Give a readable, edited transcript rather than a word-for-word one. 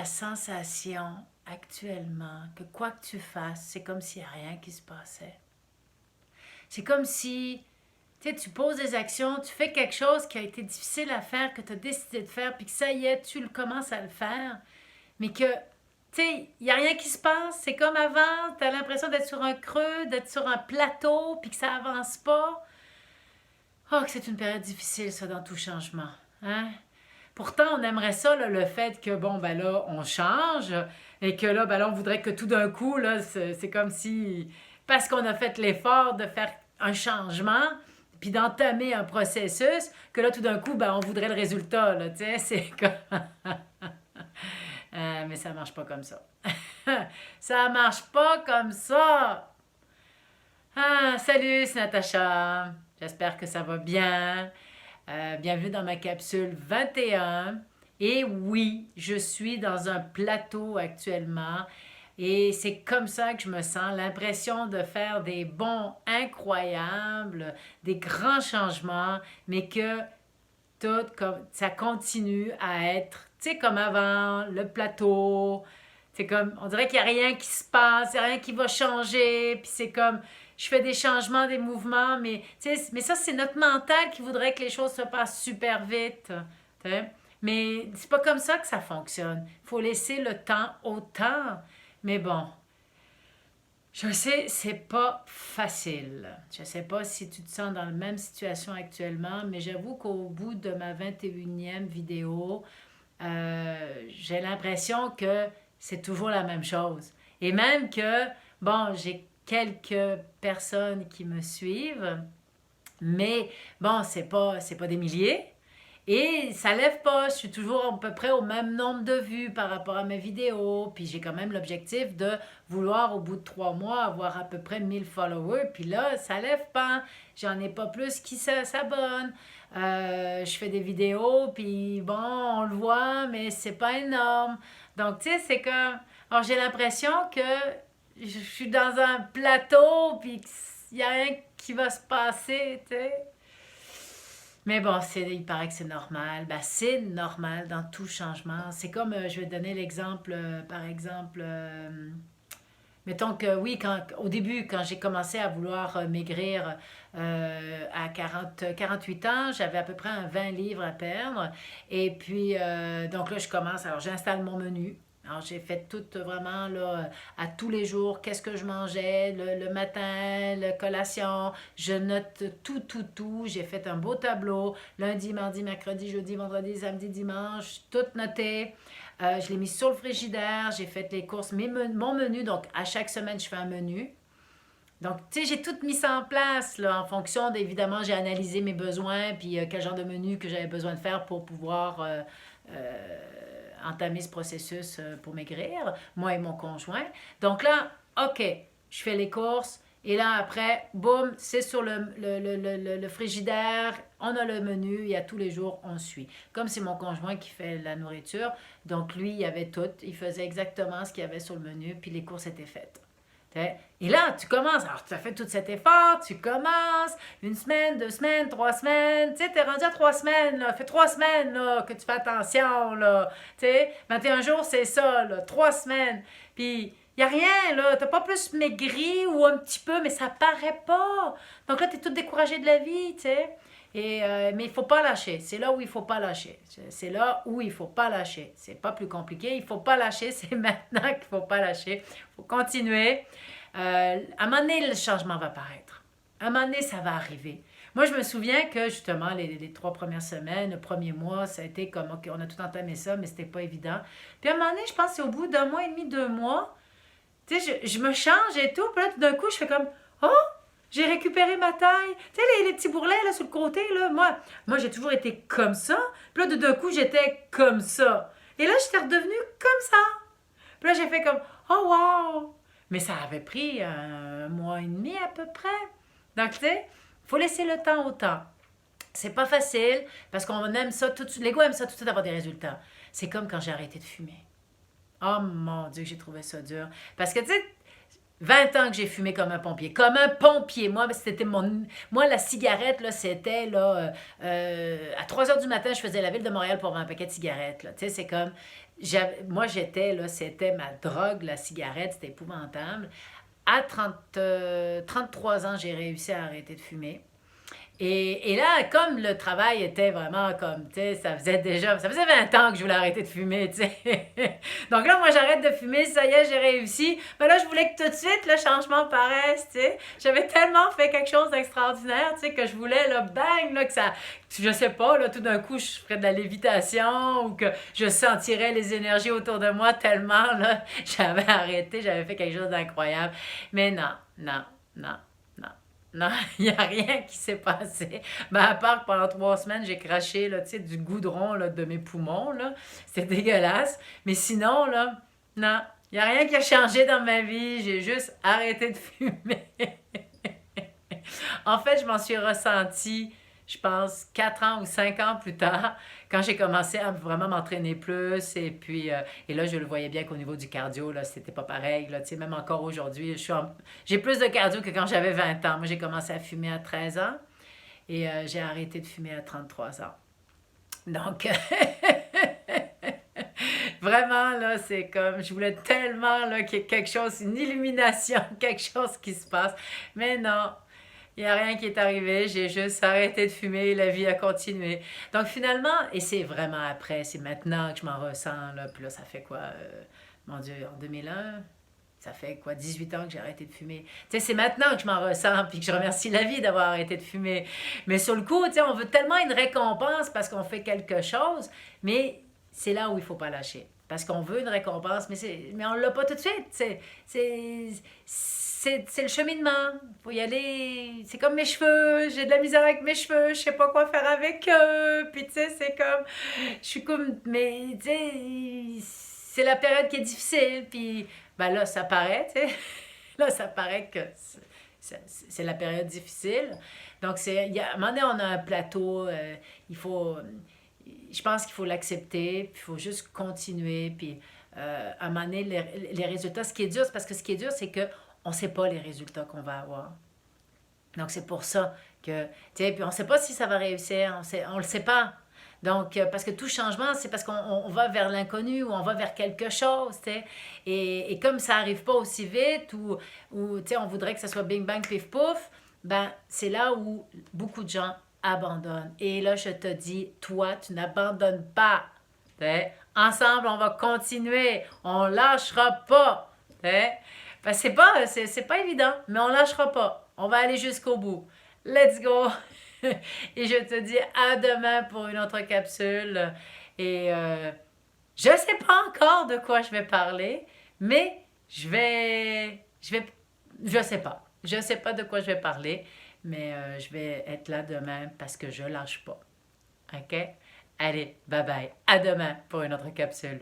sensation actuellement que quoi que tu fasses, c'est comme s'il n'y a rien qui se passait. C'est comme si tu poses des actions, tu fais quelque chose qui a été difficile à faire, que tu as décidé de faire, puis que ça y est, tu le commences à le faire, mais que, il n'y a rien qui se passe. C'est comme avant, tu as l'impression d'être sur un creux, d'être sur un plateau, puis que ça avance pas. Oh, que c'est une période difficile, ça, dans tout changement. Hein? Pourtant, on aimerait ça, là, le fait que, bon, ben là, on change et que là, ben là, on voudrait que tout d'un coup, là, c'est comme si, parce qu'on a fait l'effort de faire un changement, puis d'entamer un processus, que là, tout d'un coup, ben, on voudrait le résultat, là, tu sais, c'est comme... mais ça marche pas comme ça. Ça marche pas comme ça! Ah, salut, c'est Natacha. J'espère que ça va bien. Bienvenue dans ma capsule 21. Et oui, je suis dans un plateau actuellement et c'est comme ça que je me sens, l'impression de faire des bons incroyables, des grands changements, mais que tout comme ça continue à être, comme avant, le plateau. C'est comme, on dirait qu'il n'y a rien qui se passe, il n'y a rien qui va changer, puis c'est comme, je fais des changements, des mouvements, mais ça, c'est notre mental qui voudrait que les choses se passent super vite. T'sais. Mais c'est pas comme ça que ça fonctionne. Il faut laisser le temps au temps. Mais bon, je sais, c'est pas facile. Je sais pas si tu te sens dans la même situation actuellement, mais j'avoue qu'au bout de ma 21e vidéo, j'ai l'impression que c'est toujours la même chose. Et même que, bon, j'ai quelques personnes qui me suivent, mais bon, c'est pas des milliers. Et ça lève pas, je suis toujours à peu près au même nombre de vues par rapport à mes vidéos. Puis j'ai quand même l'objectif de vouloir au bout de 3 mois avoir à peu près 1000 followers. Puis là, ça lève pas. J'en ai pas plus qui s'abonnent. Je fais des vidéos, puis bon, on le voit, mais c'est pas énorme. Donc, tu sais, c'est comme... Alors, j'ai l'impression que je suis dans un plateau, puis il y a rien qui va se passer, tu sais. Mais bon, il paraît que c'est normal. Ben, c'est normal dans tout changement. C'est comme, je vais te donner l'exemple, par exemple, mettons que oui, au début, quand j'ai commencé à vouloir maigrir à 48 ans, j'avais à peu près 20 livres à perdre. Et puis, donc là, je commence, alors j'installe mon menu. Alors, j'ai fait tout vraiment là, à tous les jours, qu'est-ce que je mangeais, le matin, la collation. Je note tout, tout, tout. J'ai fait un beau tableau. Lundi, mardi, mercredi, jeudi, vendredi, samedi, dimanche, tout noté. Je l'ai mis sur le frigidaire. J'ai fait les courses, mon menu. Donc, à chaque semaine, je fais un menu. Donc, tu sais, j'ai tout mis ça en place, là, en fonction d'évidemment, j'ai analysé mes besoins, puis quel genre de menu que j'avais besoin de faire pour pouvoir euh, entamer ce processus pour maigrir, moi et mon conjoint. Donc là, OK, je fais les courses, et là, après, boum, c'est sur le frigidaire, on a le menu, il y a tous les jours, on suit. Comme c'est mon conjoint qui fait la nourriture, donc lui, il y avait tout, il faisait exactement ce qu'il y avait sur le menu, puis les courses étaient faites. Et là, tu commences. Alors, tu as fait tout cet effort, tu commences. 1 semaine, 2 semaines, 3 semaines. Tu sais, t'es rendu à 3 semaines, là. Fait 3 semaines, là, que tu fais attention, là. Tu sais, 21 jours, c'est ça, là. 3 semaines. Puis, il n'y a rien, là. T'as pas plus maigri ou un petit peu, mais ça paraît pas. Donc là, t'es tout découragé de la vie, tu sais. Mais il ne faut pas lâcher. C'est là où il ne faut pas lâcher. C'est là où il ne faut pas lâcher. C'est pas plus compliqué. Il ne faut pas lâcher. C'est maintenant qu'il ne faut pas lâcher. Il faut continuer. À un moment donné, le changement va apparaître. À un moment donné, ça va arriver. Moi, je me souviens que justement, les 3 premières semaines, le premier mois, ça a été comme, OK, on a tout entamé ça, mais c'était pas évident. Puis à un moment donné, je pense que c'est au bout d'1 mois et demi, 2 mois, tu sais, je me change et tout. Puis là, tout d'un coup, je fais comme, oh, j'ai récupéré ma taille. Tu sais, les petits bourrelets là, sur le côté, là. Moi j'ai toujours été comme ça. Puis là, d'un coup, j'étais comme ça. Et là, j'étais redevenue comme ça. Puis là, j'ai fait comme, oh, wow! Mais ça avait pris 1 mois et demi à peu près. Donc, tu sais, il faut laisser le temps au temps. C'est pas facile parce qu'on aime ça, l'ego aime ça tout de suite avoir des résultats. C'est comme quand j'ai arrêté de fumer. Oh mon Dieu, j'ai trouvé ça dur. Parce que, tu sais, 20 ans que j'ai fumé comme un pompier. Comme un pompier. Moi, c'était Moi, la cigarette, là, c'était, là... à 3 heures du matin, je faisais la ville de Montréal pour avoir un paquet de cigarettes, là. Tu sais, c'est comme... moi, j'étais, là, c'était ma drogue, la cigarette, c'était épouvantable. À 33 ans, j'ai réussi à arrêter de fumer. Et là, comme le travail était vraiment comme, tu sais, ça faisait 20 ans que je voulais arrêter de fumer, tu sais. Donc là, moi, j'arrête de fumer, ça y est, j'ai réussi. Mais là, je voulais que tout de suite, le changement paraisse, tu sais. J'avais tellement fait quelque chose d'extraordinaire, tu sais, que je voulais, là, bang, là, que ça, je sais pas, là, tout d'un coup, je ferais de la lévitation ou que je sentirais les énergies autour de moi tellement, là, j'avais arrêté, j'avais fait quelque chose d'incroyable. Mais non, non, non. Non, non, il n'y a rien qui s'est passé. Ben, à part que pendant 3 semaines, j'ai craché là, tu sais, du goudron là, de mes poumons. Là. C'était dégueulasse. Mais sinon, là, non, il n'y a rien qui a changé dans ma vie. J'ai juste arrêté de fumer. En fait, je m'en suis ressentie, je pense, 4 ans ou 5 ans plus tard, quand j'ai commencé à vraiment m'entraîner plus. Et puis, et là, je le voyais bien qu'au niveau du cardio, là, c'était pas pareil. Là, tu sais, même encore aujourd'hui, j'ai plus de cardio que quand j'avais 20 ans. Moi, j'ai commencé à fumer à 13 ans et j'ai arrêté de fumer à 33 ans. Donc, vraiment, là, c'est comme, je voulais tellement là, qu'il y ait quelque chose, une illumination, quelque chose qui se passe. Mais non, il n'y a rien qui est arrivé, j'ai juste arrêté de fumer, la vie a continué. Donc finalement, et c'est vraiment après, c'est maintenant que je m'en ressens, là, puis là, ça fait quoi, mon Dieu, en 2001, ça fait quoi, 18 ans que j'ai arrêté de fumer. Tu sais, c'est maintenant que je m'en ressens, puis que je remercie la vie d'avoir arrêté de fumer. Mais sur le coup, tu sais, on veut tellement une récompense parce qu'on fait quelque chose, mais c'est là où il ne faut pas lâcher. Parce qu'on veut une récompense, mais on ne l'a pas tout de suite. C'est le cheminement. Il faut y aller. C'est comme mes cheveux. J'ai de la misère avec mes cheveux. Je sais pas quoi faire avec eux. Puis tu sais, c'est comme. Je suis comme. Mais tu sais, c'est la période qui est difficile. Puis ben là, ça paraît, tu sais. Là, ça paraît que c'est la période difficile. Donc, à un moment donné, on a un plateau. Il faut je pense qu'il faut l'accepter, puis il faut juste continuer, puis à un moment donné, les résultats, ce qui est dur, c'est parce que ce qui est dur, c'est qu'on ne sait pas les résultats qu'on va avoir. Donc, c'est pour ça que, tu sais, puis on ne sait pas si ça va réussir, on le sait pas. Donc, parce que tout changement, c'est parce qu'on va vers l'inconnu ou on va vers quelque chose, tu sais. Et comme ça n'arrive pas aussi vite ou tu sais, on voudrait que ça soit bing bang pif pouf, ben, c'est là où beaucoup de gens abandonnent. Et là, je te dis, toi, tu n'abandonnes pas. T'sais. Ensemble, on va continuer. On lâchera pas. T'sais. Parce que c'est pas évident, mais on lâchera pas. On va aller jusqu'au bout. Let's go! Et je te dis à demain pour une autre capsule. Et je ne sais pas encore de quoi je vais parler, mais je sais pas. Je sais pas de quoi je vais parler, mais je vais être là demain parce que je lâche pas. OK? Allez, bye bye. À demain pour une autre capsule.